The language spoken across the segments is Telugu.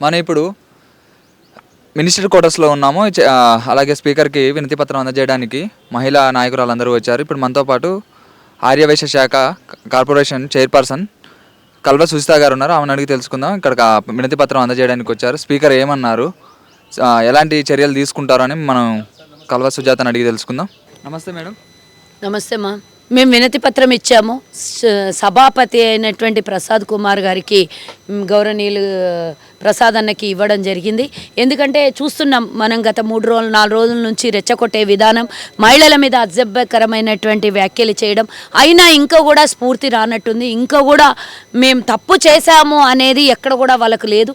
మనం ఇప్పుడు మినిస్టర్ క్వార్టర్స్లో ఉన్నాము. అలాగే స్పీకర్కి వినతి పత్రం అందజేయడానికి మహిళా నాయకురాలందరూ వచ్చారు. ఇప్పుడు మనతో పాటు ఆర్యవైశ్య శాఖ కార్పొరేషన్ చైర్పర్సన్ కల్వ సుజిత గారు ఉన్నారు. ఆమెను అడిగి తెలుసుకుందాం. ఇక్కడ వినతి పత్రం అందజేయడానికి వచ్చారు. స్పీకర్ ఏమన్నారు, ఎలాంటి చర్యలు తీసుకుంటారు అని మనం కల్వ సుజాతని అడిగి తెలుసుకుందాం. నమస్తే మేడం. నమస్తే మా. మేము వినతి పత్రం ఇచ్చాము. సభాపతి అయినటువంటి ప్రసాద్ కుమార్ గారికి, గౌరవనీయులు ప్రసాద్ అన్నకి ఇవ్వడం జరిగింది. ఎందుకంటే చూస్తున్నాం మనం గత 4 రోజుల నుంచి రెచ్చగొట్టే విధానం, మహిళల మీద అసభ్యకరమైనటువంటి వ్యాఖ్యలు చేయడం, అయినా ఇంకా కూడా స్ఫూర్తి రానట్టుంది. ఇంకా కూడా మేము తప్పు చేశాము అనేది ఎక్కడ కూడా వాళ్ళకు లేదు.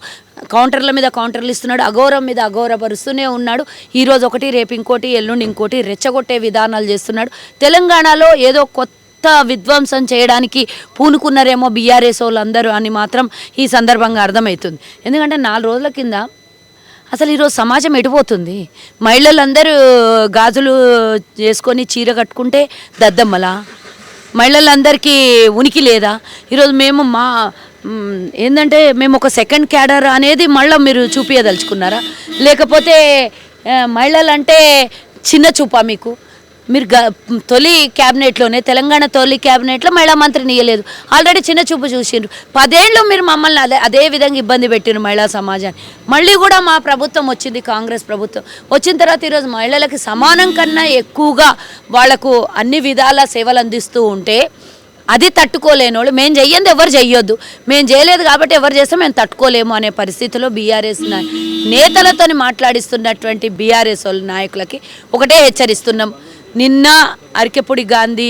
కౌంటర్ల మీద కౌంటర్లు ఇస్తున్నాడు, అఘోరం మీద అఘోరపరుస్తూనే ఉన్నాడు. ఈరోజు ఒకటి, రేపు ఇంకోటి, ఎల్లుండి ఇంకోటి రెచ్చగొట్టే విధానాలు చేస్తున్నాడు. తెలంగాణలో ఏదో కొత్త విధ్వంసం చేయడానికి పూనుకున్నారేమో బీఆర్ఎస్ వాళ్ళందరూ అని మాత్రం ఈ సందర్భంగా అర్థమవుతుంది. ఎందుకంటే 4 రోజుల కింద అసలు ఈరోజు సమాజం ఎడిపోతుంది. మహిళలందరూ గాజులు చేసుకొని చీర కట్టుకుంటే దద్దమ్మలా, మహిళలందరికీ ఉనికి లేదా? ఈరోజు మేము ఏంటంటే మేము ఒక సెకండ్ క్యాడర్ అనేది మళ్ళీ మీరు చూపించదలుచుకున్నారా? లేకపోతే మహిళలంటే చిన్న చూపా మీకు? మీరు తొలి క్యాబినెట్లోనే, తెలంగాణ తొలి క్యాబినెట్లో మహిళా మంత్రిని ఇవ్వలేదు, ఆల్రెడీ చిన్న చూపు చూసిండ్రు. 10 ఏళ్ళు మీరు మమ్మల్ని అదే విధంగా ఇబ్బంది పెట్టిండ్రు మహిళా సమాజాన్ని. మళ్ళీ కూడా మా ప్రభుత్వం వచ్చింది, కాంగ్రెస్ ప్రభుత్వం వచ్చిన తర్వాత ఈరోజు మహిళలకి సమానం కన్నా ఎక్కువగా వాళ్లకు అన్ని విధాల సేవలు అందిస్తూ ఉంటే అది తట్టుకోలేని వాళ్ళు, మేము చెయ్యంది ఎవరు చెయ్యొద్దు, మేము చేయలేదు కాబట్టి ఎవరు చేస్తే మేము తట్టుకోలేము అనే పరిస్థితిలో బీఆర్ఎస్ నేతలతో మాట్లాడిస్తున్నటువంటి బీఆర్ఎస్ వాళ్ళ నాయకులకి ఒకటే హెచ్చరిస్తున్నాం. నిన్న అరికెపూడి గాంధీ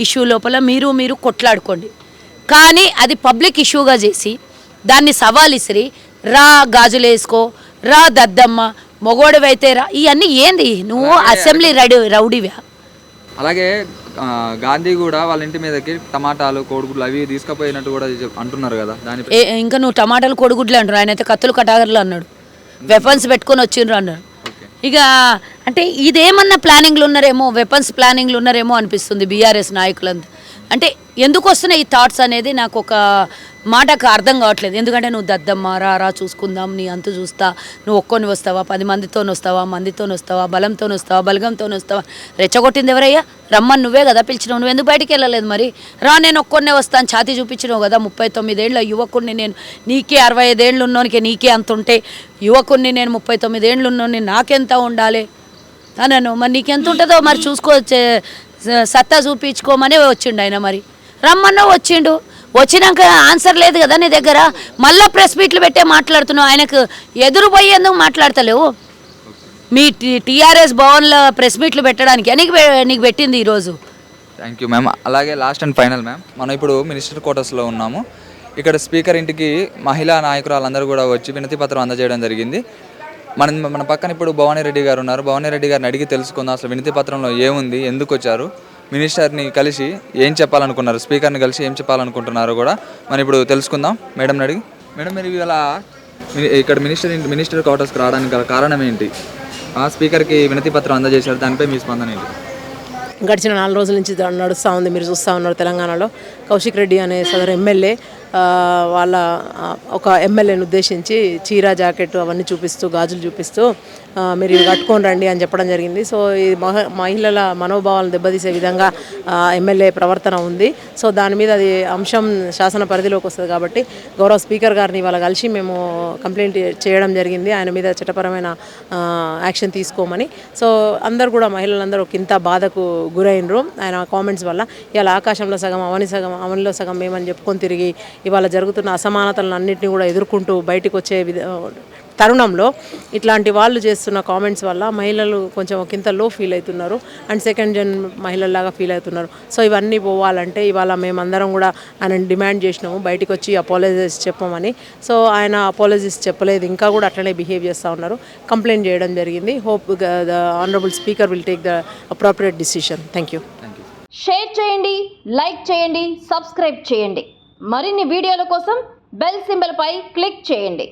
ఇష్యూ లోపల మీరు కొట్లాడుకోండి, కానీ అది పబ్లిక్ ఇష్యూగా చేసి దాన్ని సవాల్ ఇసిరి రా గాజులు వేసుకో, రా దద్దమ్మ, మొగోడివైతే రా, ఇవన్నీ ఏంది? నువ్వు అసెంబ్లీ రౌడీవా? అలాగే గాంధీ కూడా వాళ్ళ ఇంటి మీదకి టమాటాలు, కోడిగుడ్లు అవి తీసుకుపోయినట్టు కూడా అంటున్నారు కదా. ఇంకా నువ్వు టమాటాలు, కోడిగుడ్లు అంటారు, ఆయన అయితే కత్తులు కటాగర్లు అన్నాడు, వెపన్స్ పెట్టుకొని వచ్చిండ్రు అన్నాడు. ఇక అంటే ఇదేమన్నా ప్లానింగ్లు ఉన్నారేమో, వెపన్స్ ప్లానింగ్లు ఉన్నారేమో అనిపిస్తుంది బీఆర్ఎస్ నాయకులంతా. అంటే ఎందుకు వస్తున్నాయి ఈ థాట్స్ అనేది నాకు ఒక మాటకు అర్థం కావట్లేదు. ఎందుకంటే నువ్వు దద్దమ్మ, రా చూసుకుందాం, నీ అంతు చూస్తా, నువ్వు ఒక్కొని వస్తావా, 10 మందితో వస్తావా, బలంతో వస్తావా, బలగంతో వస్తావా? రెచ్చగొట్టింది ఎవరయ్యా? రమ్మని నువ్వే కదా పిలిచినావు, నువ్వు ఎందుకు బయటికి వెళ్ళలేదు? మరి రా, నేను ఒక్కొన్నే వస్తాను, ఛాతీ చూపించినావు కదా. 39 ఏళ్ళ యువకుడిని నేను, నీకే 65 ఏళ్ళు ఉన్నోనికి నీకే అంత ఉంటే, యువకుడిని నేను 39 ఏళ్ళు ఉన్నోని నాకెంత ఉండాలి అన్నాను. మరి నీకెంత ఉంటుందో మరి చూసుకోవచ్చే, సత్తా చూపించుకోమని వచ్చిండు ఆయన. మరి రమ్మన్నా వచ్చిండు, వచ్చినాక ఆన్సర్ లేదు కదా నీ దగ్గర, మళ్ళీ ప్రెస్ మీట్లు పెట్టే మాట్లాడుతున్నావు. ఆయనకు ఎదురు పోయేందుకు మాట్లాడతలేవు. మీ టీఆర్ఎస్ భవన్లో ప్రెస్ మీట్లు పెట్టడానికి నీకు పెట్టింది ఈరోజు. Thank you ma'am. అలాగే లాస్ట్ అండ్ ఫైనల్ మ్యామ్, మనం ఇప్పుడు మినిస్టర్ క్వార్టర్స్లో ఉన్నాము. ఇక్కడ స్పీకర్ ఇంటికి మహిళా నాయకురాలందరూ కూడా వచ్చి వినతి పత్రం అందజేయడం జరిగింది. మన పక్కన ఇప్పుడు భవానీ రెడ్డి గారు ఉన్నారు. భవానీ రెడ్డి గారిని అడిగి తెలుసుకుందాం అసలు వినతి పత్రంలో ఏముంది, ఎందుకు వచ్చారు, మినిస్టర్ని కలిసి ఏం చెప్పాలనుకున్నారు, స్పీకర్ని కలిసి ఏం చెప్పాలనుకుంటున్నారు కూడా మనం ఇప్పుడు తెలుసుకుందాం. మేడంని అడిగి, మేడం మీరు ఇలా ఇక్కడ మినిస్టర్ క్వార్టర్స్కి రావడానికి గల కారణం ఏంటి? స్పీకర్కి వినతి పత్రం అందజేశారు, దానిపై మీ స్పందన ఏంటి? గడిచిన 4 రోజుల నుంచి నడుస్తూ ఉంది. మీరు చూస్తూ ఉన్నారు, తెలంగాణలో కౌశిక్ రెడ్డి అనే సదరు ఎమ్మెల్యే వాళ్ళ ఒక ఎమ్మెల్యేని ఉద్దేశించి చీర, జాకెట్ అవన్నీ చూపిస్తూ, గాజులు చూపిస్తూ మీరు ఇవి కట్టుకొని రండి అని చెప్పడం జరిగింది. సో ఈ మహిళల మనోభావాలను దెబ్బతీసే విధంగా ఎమ్మెల్యే ప్రవర్తన ఉంది. సో దాని మీద అది అంశం శాసన పరిధిలోకి వస్తుంది కాబట్టి గౌరవ స్పీకర్ గారిని ఇవాళ కలిసి మేము కంప్లైంట్ చేయడం జరిగింది, ఆయన మీద చట్టపరమైన యాక్షన్ తీసుకోమని. సో అందరు కూడా మహిళలందరూ ఒక ఇంత బాధకు గురైనరు ఆయన కామెంట్స్ వల్ల. ఇవాళ ఆకాశంలో సగం అవనిలో సగం మేమని చెప్పుకొని తిరిగి ఇవాళ జరుగుతున్న అసమానతలను అన్నింటినీ కూడా ఎదుర్కొంటూ బయటకు వచ్చే తరుణంలో ఇట్లాంటి వాళ్ళు చేస్తున్న కామెంట్స్ వల్ల మహిళలు కొంచెం ఒకంత లో ఫీల్ అవుతున్నారు అండ్ సెకండ్ జన్ మహిళల్లాగా ఫీల్ అవుతున్నారు. సో ఇవన్నీ పోవాలంటే ఇవాళ మేమందరం కూడా ఆయన డిమాండ్ చేసినాము బయటకు వచ్చి అపాలజీస్ చెప్పమని. సో ఆయన అపాలజీస్ చెప్పలేదు, ఇంకా కూడా అట్లనే బిహేవ్ చేస్తూ ఉన్నారు. కంప్లైంట్ చేయడం జరిగింది. Hope the honourable speaker will take the appropriate decision. Thank you. Share చేయండి, లైక్ చేయండి, సబ్స్క్రైబ్ చేయండి. మరిన్ని వీడియోల కోసం బెల్ సింబల్ పై క్లిక్ చేయండి.